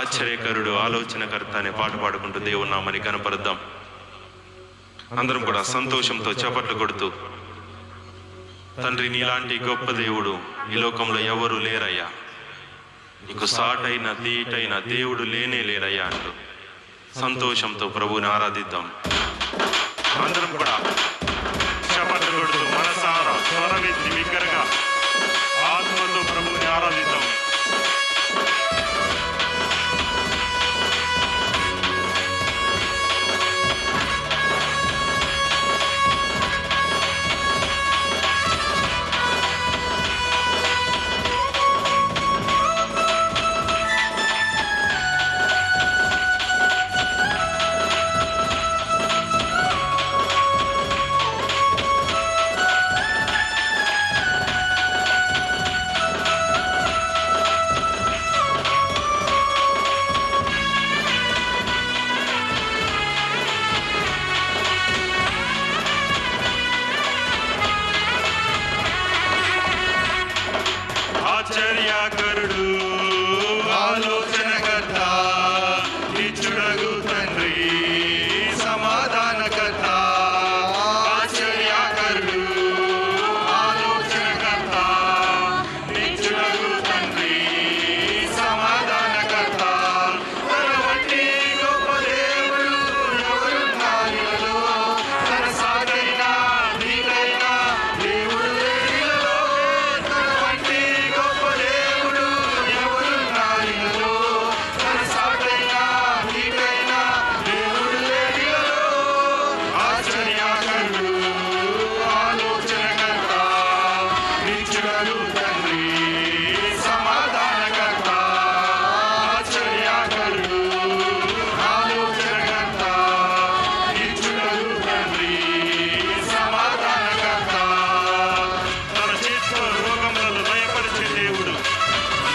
ఆశ్చర్యకరుడు, ఆలోచనకర్త అనే పాట పాడుకుంటూ దేవుని నామని కనపరుద్దాం. అందరం కూడా సంతోషంతో చప్పట్లు కొడుతూ, తండ్రి నీలాంటి గొప్ప దేవుడు ఈ లోకంలో ఎవరు లేరయ్యా, నీకు సాటైన దీటైన దేవుడు లేనే లేడయ్యా అంటూ సంతోషంతో ప్రభువుని ఆరాధిద్దాం. అందరం కూడా చప్పట్లు కొడుతూ మనసారా స్వరమెత్తి బిగ్గరగా ఆత్మతో ప్రభువుని ఆరాధిద్దాం. ఆశ్చర్యకరుడు, ఆలోచనకర్త, నిత్యుడగు తండ్రి, సమాధానకర్త. ఆశ్చర్యకరుడు, ఆలోచనకర్త, నిత్యుడగు తండ్రి, సమాధానకర్త. తన వంటి గొప్ప దేవుడు ఎవరున్నారిలో, తన సాటైన నీకైన దేవుడు లేనిలో. తన వంటి గొప్ప దేవుడు ఎవరున్నారిలో, తన సాటైన నీకైన దేవుడు లేనిలో. ఆశ్చర్యకరుడు, ఆలోచనకర్త, నిత్యుడగు తండ్రి, సమాధానకర్త. ఆశ్చర్యకరుడు, ఆలోచనకర్త, నిత్యుడగు తండ్రి, సమాధానకర్త. తన చేతితో రోగములను నయపరిచే దేవుడు,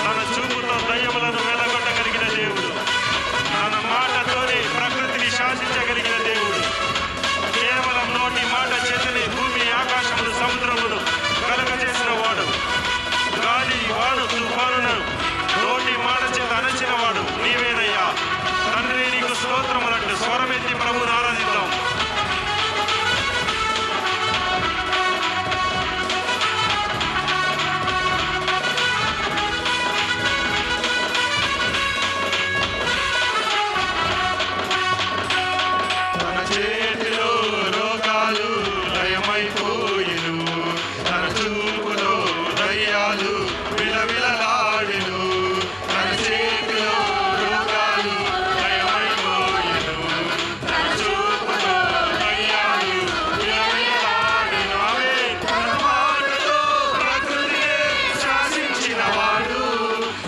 తన చూపుతో దయ్యములను వెలగొట్టగలిగిన దేవుడు, తన మాటతోనే ప్రకృతిని శాసించగలిగిన దేవుడు. కేవలం నోటి మాట చేతనే భూమి ఆకాశములు సముద్రములు కలగజేసిన వాడు. గాలి వాడు తుఫానును నోటి మాట చేత అణచిన వాడు నీవేనయ్యా. తండ్రి నీకు స్తోత్రములంటూ స్వరమెత్తి ప్రభువుని ఆరాధిద్దాం. తన చేతిలో రోగాలు లయమైపోయెను, తన చూపులో దయ్యాలు విలవిలలాడెను. తన చేతిలో రోగాలు లయమైపోయెను, తన చూపులో దయ్యాలు విలవిలలాడెను. అవే తన మాటతో ప్రకృతినే శాసించినవాడు,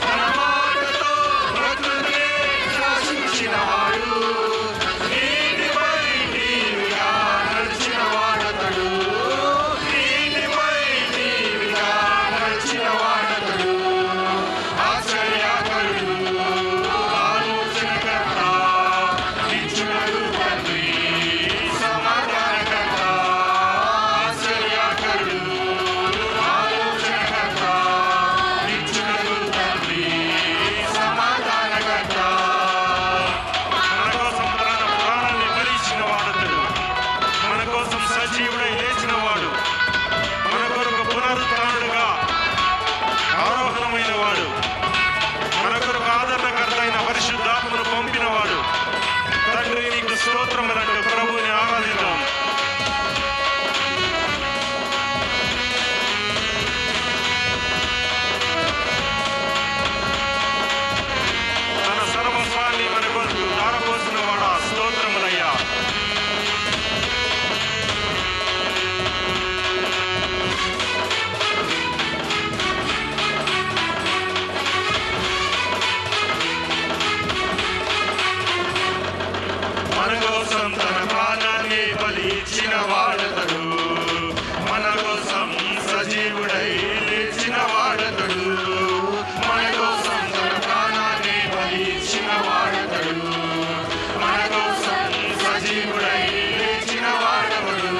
తన మాటతో ప్రకృతినే శాసించినవాడు. నీటిపై నీవిగా నడిచిన వాడతడు, నీటిపై నీవిగా నడిచిన వాడతడు. ఆశ్చర్యకరుడు, ఆలోచనకర్త, నిత్యుడగు తండ్రి, సమాధానకర్త. ఆశ్చర్యకరుడు, ఆలోచనకర్త, నిత్యుడగు తండ్రి, సమాధానకర్త. మన కోసం తన ప్రాణాన్ని బలిచ్చిన వాడతడు, మన కోసం సజీవుడై లేచిన వాడు, మన కొరకు పునరుత్థానుడుగా ఆరోహణమైన వాడు, మన కొరకు ఆదరణకర్త అయిన పరిశుద్ధాత్మను పంపినవాడు. తండ్రి నీకు స్తోత్రములంటూ ప్రభువుని ఆరాధిద్దాం. తన సర్వస్వాన్ని మన కొరకు ధారపోసిన వాడా, స్తోత్రములయ్యా. మన కోసం తన ప్రాణాన్ని బలి ఇచ్చిన వాడతడు, మన కోసం సజీవుడై లేచిన వాడతడు. మన కోసం తన ప్రాణాన్ని బలి ఇచ్చిన వాడతడు, మన కోసం సజీవుడై లేచిన వాడతడు.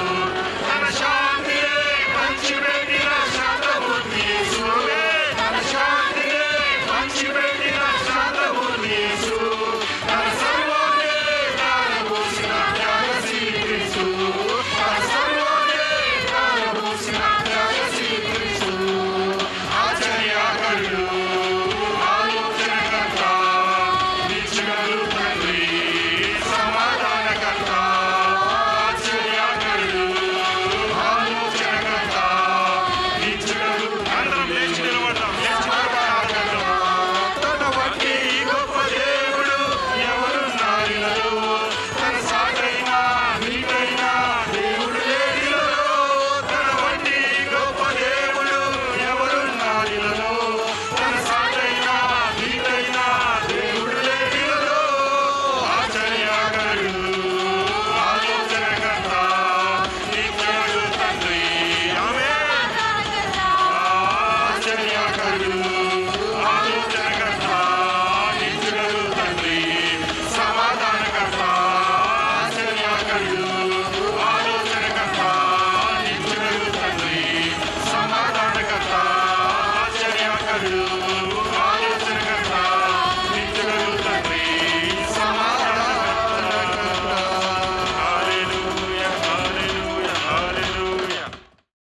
తన శాంతినే పంచిపెట్టిన శాంతమూర్తి యేసువే, తన శాంతినే పంచిపెట్టిన శాంతమూర్తి యేసువే. రూప